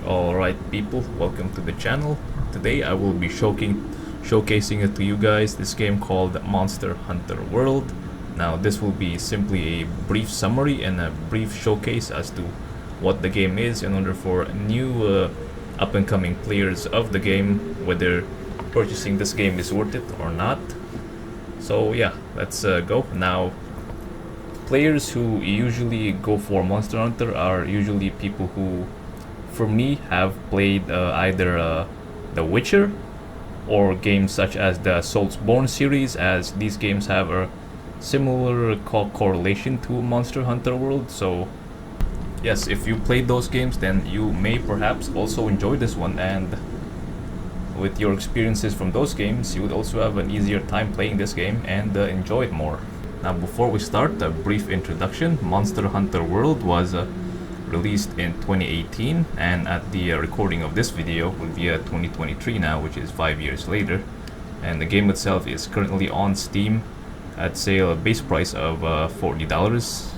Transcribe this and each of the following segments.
Alright people, welcome to the channel. Today I will be showcasing it to you guys this game called Monster Hunter World. Now this will be simply a brief summary and a brief showcase as to what the game is in order for new up and coming players of the game whether purchasing this game is worth it or not. So yeah, let's go. Now players who usually go for Monster Hunter are usually people who, for me, have played either The Witcher or games such as the Soulsborne series, as these games have a similar correlation to Monster Hunter World. So yes, if you played those games, then you may perhaps also enjoy this one, and with your experiences from those games, you would also have an easier time playing this game and enjoy it more. Now before we start, a brief introduction. Monster Hunter World was released in 2018, and at the recording of this video will be 2023 now, which is 5 years later, and the game itself is currently on Steam at sale, a base price of $40,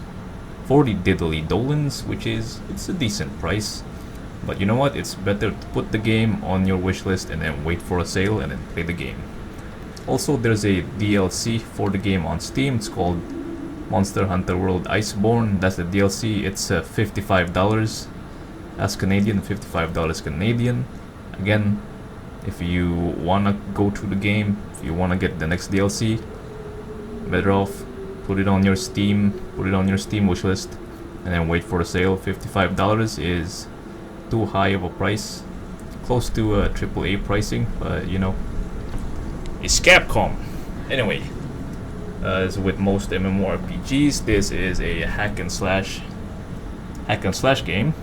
40 diddly dolans, which is, it's a decent price. But you know what, it's better to put the game on your wish list and then wait for a sale and then play the game. Also, there's a DLC for the game on Steam. It's called Monster Hunter World Iceborne. That's the DLC. It's $55. That's Canadian, $55 Canadian. Again, if you wanna go through the game, if you wanna get the next DLC, better off put it on your Steam wishlist, and then wait for a sale. $55 is too high of a price, close to AAA pricing, but you know, it's Capcom. Anyway. As with most MMORPGs, this is a hack and slash game,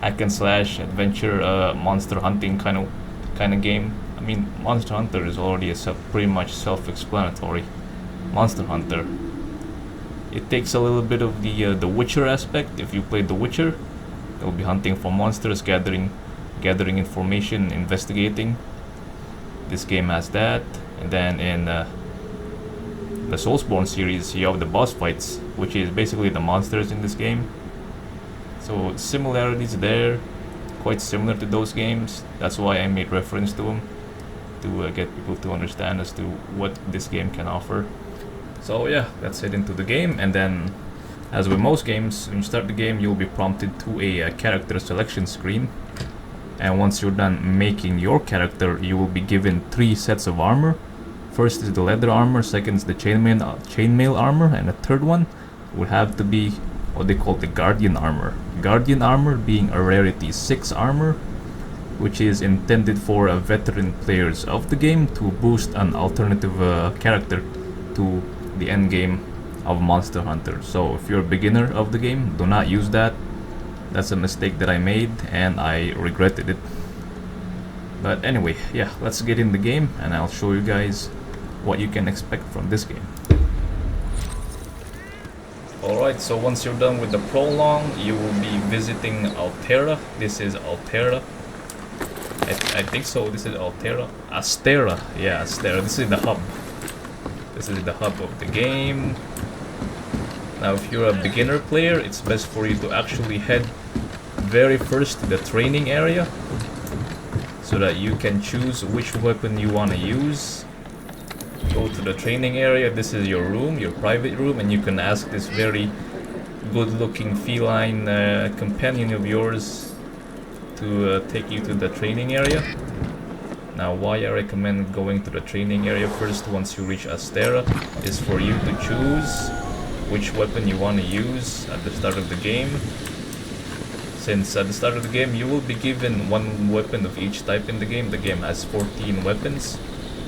hack and slash adventure, monster hunting kind of game. I mean, Monster Hunter is already pretty much self-explanatory. Monster Hunter. It takes a little bit of the Witcher aspect. If you played The Witcher, you'll be hunting for monsters, gathering information, investigating. This game has that, and then in the Soulsborne series, you have the boss fights, which is basically the monsters in this game. So similarities there, quite similar to those games. That's why I made reference to them, to get people to understand as to what this game can offer. So yeah, let's head into the game, and then, as with most games, when you start the game, you'll be prompted to a character selection screen. And once you're done making your character, you will be given 3 sets of armor. First is the leather armor, second is the chainmail armor, and the third one would have to be what they call the guardian armor. Guardian armor being a rarity 6 armor, which is intended for veteran players of the game to boost an alternative character to the end game of Monster Hunter. So if you're a beginner of the game, do not use that. That's a mistake that I made and I regretted it. But anyway, yeah, let's get in the game and I'll show you guys what you can expect from this game. Alright, so once you're done with the prologue, you will be visiting Altera. This is Altera. I think so, this is Altera. Astera, yeah, Astera. This is the hub. This is the hub of the game. Now if you're a beginner player, it's best for you to actually head very first to the training area, so that you can choose which weapon you want to use. Go to the training area. This is your room, your private room, and you can ask this very good-looking feline companion of yours to take you to the training area. Now, why I recommend going to the training area first once you reach Astera is for you to choose which weapon you want to use at the start of the game. Since at the start of the game you will be given 1 weapon of each type in the game. The game has 14 weapons,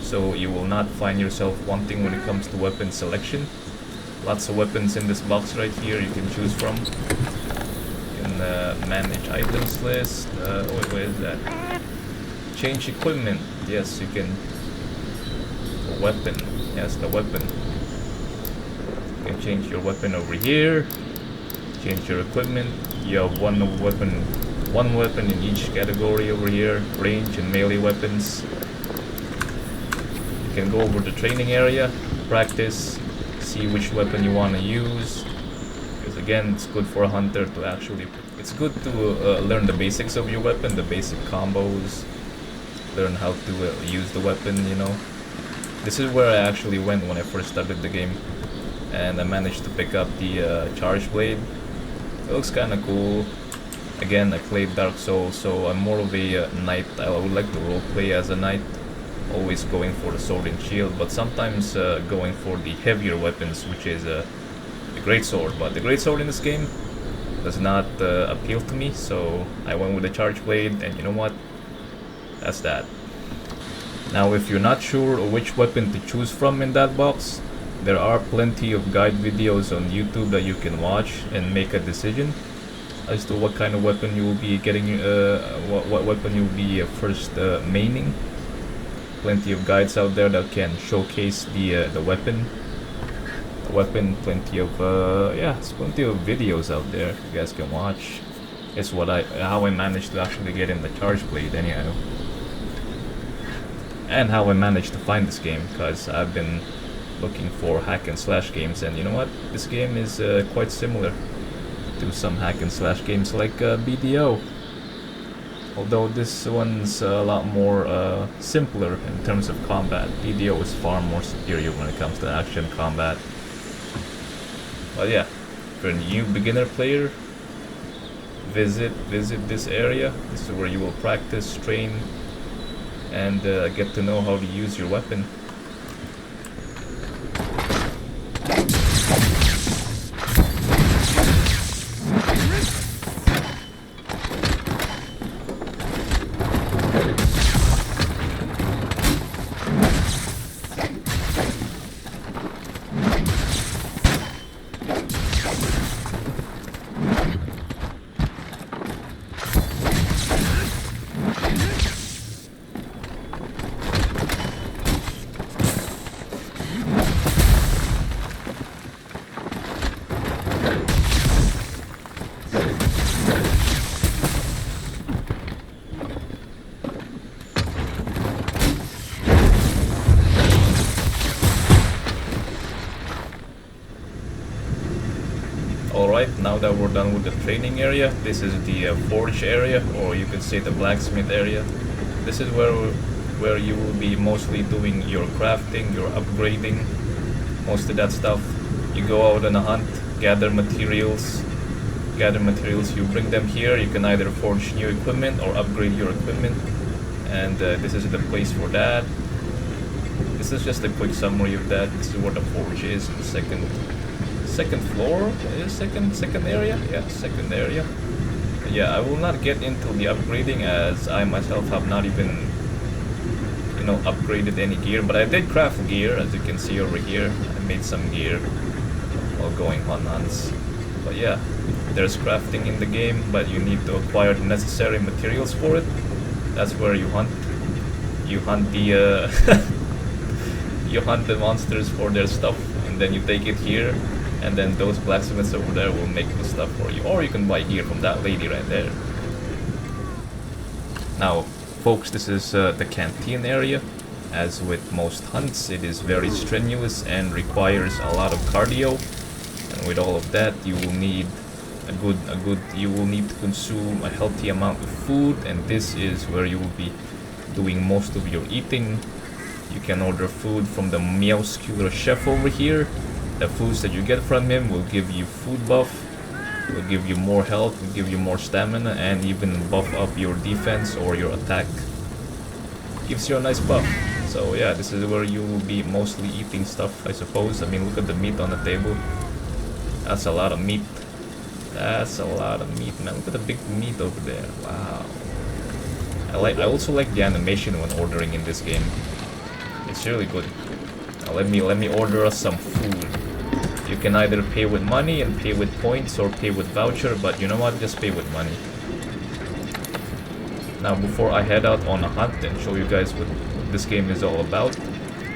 so you will not find yourself wanting when it comes to weapon selection. Lots of weapons in this box right here you can choose from. You can manage items list. What is that? Change equipment. Yes, you can. Weapon. Yes, the weapon. You can change your weapon over here. Change your equipment. You have one weapon in each category over here, range and melee weapons. You can go over the training area, practice, see which weapon you want to use. There's again, it's good for a hunter to actually... It's good to learn the basics of your weapon, the basic combos, learn how to use the weapon, you know. This is where I actually went when I first started the game, and I managed to pick up the Charge Blade. It looks kind of cool. Again, I played Dark Souls, so I'm more of a knight. I would like to roleplay as a knight, always going for the sword and shield, but sometimes going for the heavier weapons, which is the greatsword. But the greatsword in this game does not appeal to me, so I went with the Charge Blade, and you know what? That's that. Now, if you're not sure which weapon to choose from in that box, there are plenty of guide videos on YouTube that you can watch and make a decision as to what kind of weapon you will be getting, what weapon you will be first maining. Plenty of guides out there that can showcase the weapon. Plenty of yeah, there's plenty of videos out there you guys can watch. It's how I managed to actually get in the Charge Blade anyhow, and how I managed to find this game, because I've been looking for hack and slash games, and you know what? This game is quite similar to some hack and slash games like BDO. Although this one's a lot more simpler in terms of combat. BDO is far more superior when it comes to action combat. But yeah, for a new beginner player, visit this area. This is where you will practice, train, and get to know how to use your weapon. Alright, now that we're done with the training area, this is the forge area, or you could say the blacksmith area. This is where you will be mostly doing your crafting, your upgrading, most of that stuff. You go out on a hunt, gather materials, you bring them here. You can either forge new equipment or upgrade your equipment, and this is the place for that. This is just a quick summary of that. This is where the forge is, the second floor, second area, yeah, second area. Yeah, I will not get into the upgrading, as I myself have not even, you know, upgraded any gear, but I did craft gear, as you can see over here. I made some gear while going on hunts. But yeah, there's crafting in the game, but you need to acquire the necessary materials for it. That's where you hunt. You hunt the you hunt the monsters for their stuff, and then you take it here. And then those blacksmiths over there will make the stuff for you. Or you can buy gear from that lady right there. Now, folks, this is the canteen area. As with most hunts, it is very strenuous and requires a lot of cardio. And with all of that, you will need you will need to consume a healthy amount of food. And this is where you will be doing most of your eating. You can order food from the Meowscular chef over here. The foods that you get from him will give you food buff, will give you more health, will give you more stamina, and even buff up your defense or your attack. Gives you a nice buff. So yeah, this is where you will be mostly eating stuff, I suppose. I mean, look at the meat on the table. That's a lot of meat. That's a lot of meat, man. Look at the big meat over there. Wow. I also like the animation when ordering in this game. It's really good. Now let me order us some food. You can either pay with money and pay with points, or pay with voucher, but you know what? Just pay with money. Now, before I head out on a hunt and show you guys what this game is all about,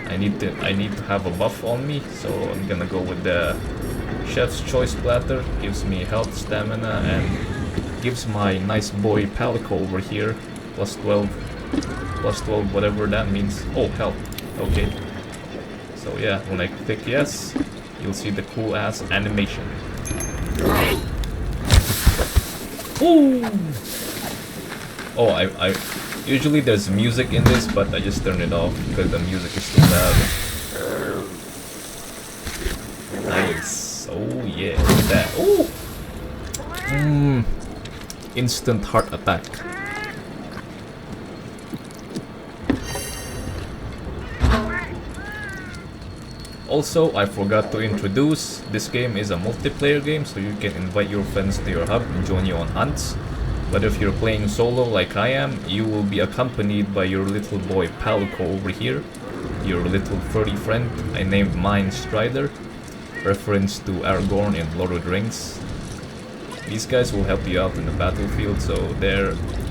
I need to have a buff on me, so I'm gonna go with the Chef's Choice Platter. Gives me health, stamina, and gives my nice boy Palico over here plus 12, whatever that means. Oh, health. Okay. So yeah, when I click yes, you'll see the cool ass animation. Ooh! Oh, I usually there's music in this, but I just turned it off because the music is too loud. Nice. Oh yeah, look at that. Oh! Instant heart attack. Also, I forgot to introduce, this game is a multiplayer game, so you can invite your friends to your hub and join you on hunts. But if you're playing solo like I am, you will be accompanied by your little boy Palico over here, your little furry friend. I named mine Strider, reference to Aragorn in Lord of the Rings. These guys will help you out in the battlefield, so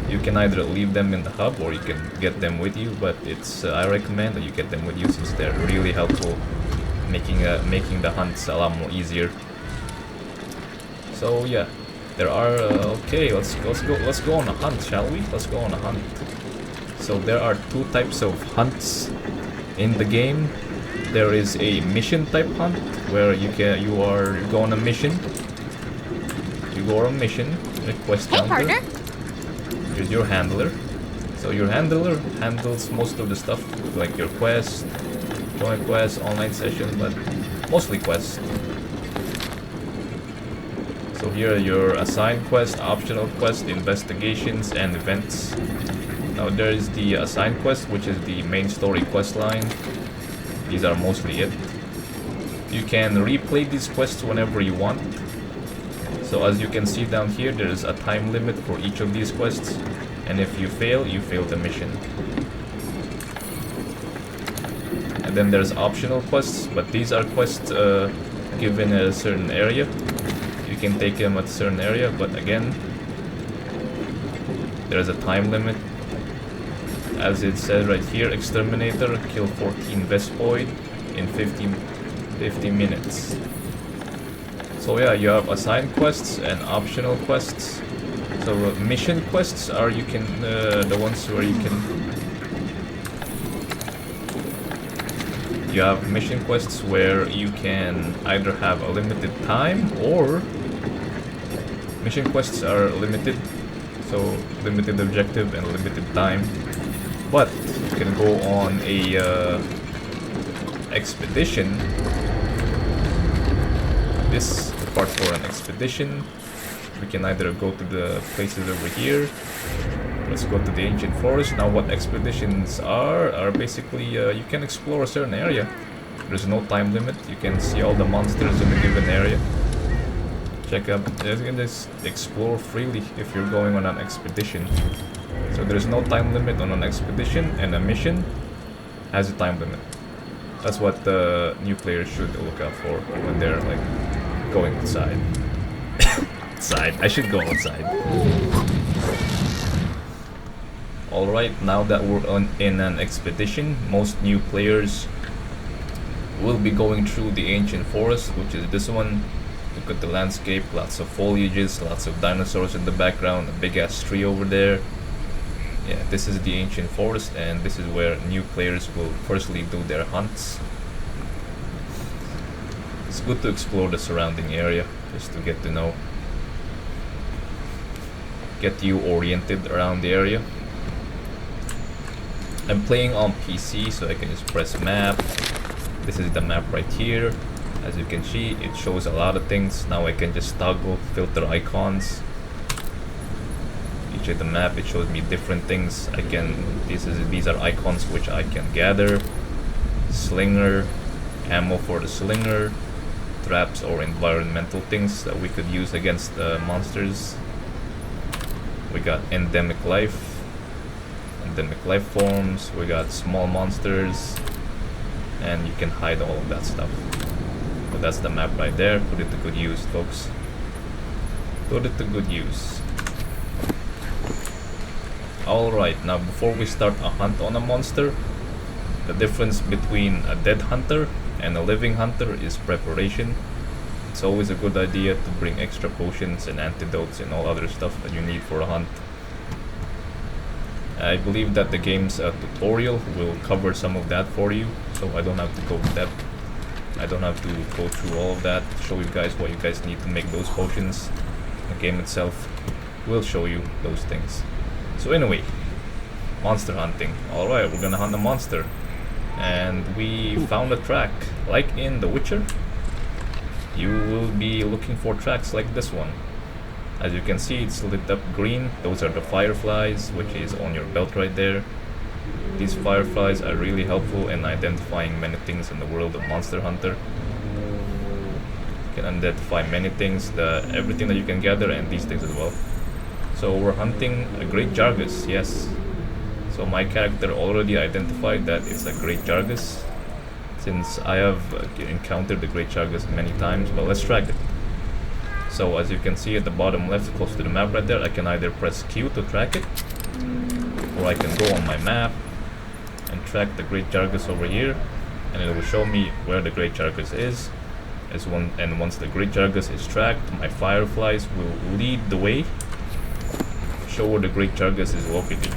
you can either leave them in the hub or you can get them with you, but I recommend that you get them with you since they're really helpful, making the hunts a lot more easier. So yeah, there are okay. Let's go on a hunt, shall we? Let's go on a hunt. So there are two types of hunts in the game. There is a mission type hunt where you go on a mission. You go on a mission, request counter. Partner. Here's your handler. So your handler handles most of the stuff like your quest, join quest, online session, but mostly quests. So here are your assigned quest, optional quest, investigations, and events. Now there is the assigned quest, which is the main story quest line. These are mostly it. You can replay these quests whenever you want. So as you can see down here, there is a time limit for each of these quests, and if you fail the mission. And then there's optional quests, but these are quests given a certain area. You can take them at a certain area, but again, there's a time limit. As it says right here, Exterminator, kill 14 Vespoid in 50 minutes. So yeah, you have assigned quests and optional quests. So mission quests are the ones where you have mission quests where you can either have a limited time, or mission quests are limited, so limited objective and limited time. But you can go on a expedition. This part for an expedition. We can either go to the places over here. Let's go to the ancient forest. Now what expeditions are basically you can explore a certain area. There's no time limit. You can see all the monsters in a given area. Check out, you can just explore freely if you're going on an expedition. So there's no time limit on an expedition, and a mission has a time limit. That's what the new players should look out for when they're like going outside. I should go outside. Alright, now that we're in an expedition, most new players will be going through the ancient forest, which is this one. Look at the landscape, lots of foliages, lots of dinosaurs in the background, a big ass tree over there. Yeah, this is the ancient forest, and this is where new players will firstly do their hunts. It's good to explore the surrounding area, just to get to know, get you oriented around the area. I'm playing on PC, so I can just press map. This is the map right here. As you can see, it shows a lot of things. Now I can just toggle filter icons. Each of the map, it shows me different things. These are icons which I can gather. Slinger, ammo for the slinger, traps or environmental things that we could use against the monsters. We got endemic life forms, we got small monsters, and you can hide all of that stuff. So that's the map right there. Put it to good use, folks. Put it to good use. Alright, now before we start a hunt on a monster, the difference between a dead hunter and a living hunter is preparation. It's always a good idea to bring extra potions and antidotes and all other stuff that you need for a hunt. I believe that the game's tutorial will cover some of that for you, so I don't have to go through all of that, show you guys what you guys need to make those potions. The game itself will show you those things. So anyway, monster hunting. Alright, we're gonna hunt a monster. And we found a track. Like in The Witcher, you will be looking for tracks like this one. As you can see, it's lit up green. Those are the fireflies, which is on your belt right there. These fireflies are really helpful in identifying many things in the world of Monster Hunter. You can identify many things, everything that you can gather, and these things as well. So we're hunting a Great Jargus, yes. So my character already identified that it's a Great Jargus, since I have encountered the Great Jargus many times, but let's track it. So as you can see at the bottom left, close to the map right there, I can either press Q to track it, or I can go on my map and track the Great Jargus over here, and it will show me where the Great Jargus is. And once the Great Jargus is tracked, my fireflies will lead the way, show where the Great Jargus is located.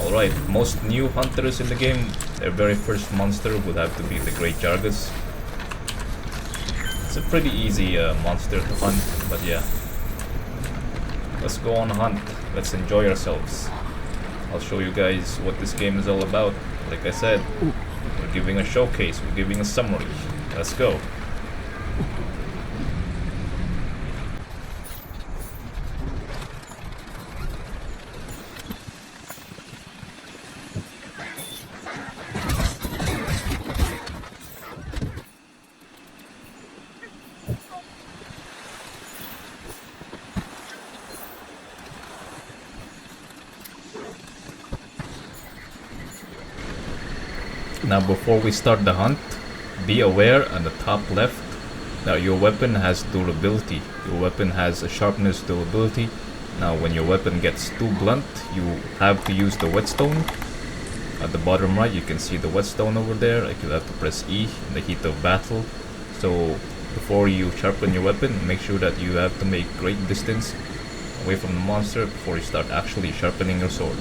Alright, most new hunters in the game, their very first monster would have to be the Great Jargus. It's a pretty easy monster to hunt, but yeah. Let's go on a hunt, let's enjoy ourselves. I'll show you guys what this game is all about. Like I said, we're giving a showcase, we're giving a summary. Let's go. Now before we start the hunt, be aware on the top left that your weapon has durability. Your weapon has a sharpness durability. Now when your weapon gets too blunt, you have to use the whetstone. At the bottom right you can see the whetstone over there. Like you have to press E in the heat of battle. So before you sharpen your weapon, make sure that you have to make great distance away from the monster before you start actually sharpening your sword.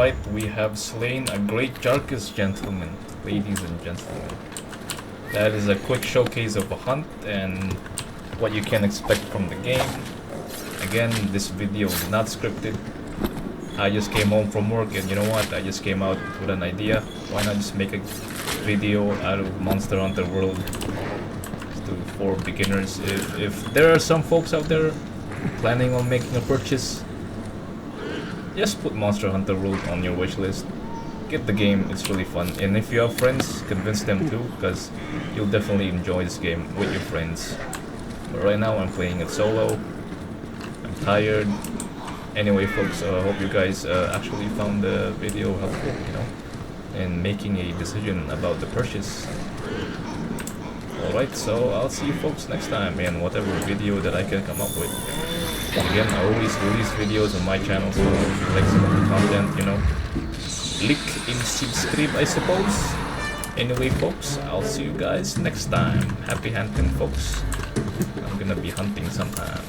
Alright, we have slain a great Jarkus, gentlemen, ladies and gentlemen. That is a quick showcase of a hunt and what you can expect from the game. Again, this video is not scripted. I just came home from work and you know what, I just came out with an idea. Why not just make a video out of Monster Hunter World for beginners. If there are some folks out there planning on making a purchase, just put Monster Hunter World on your wish list. Get the game, it's really fun. And if you have friends, convince them too, because you'll definitely enjoy this game with your friends. But right now I'm playing it solo. I'm tired. Anyway folks, I hope you guys actually found the video helpful, you know, in making a decision about the purchase. Alright, so I'll see you folks next time in whatever video that I can come up with. Again, I always release videos on my channel, so if you like some of the content, you know, click and subscribe, I suppose. Anyway folks, I'll see you guys next time. Happy hunting folks. I'm gonna be hunting sometime.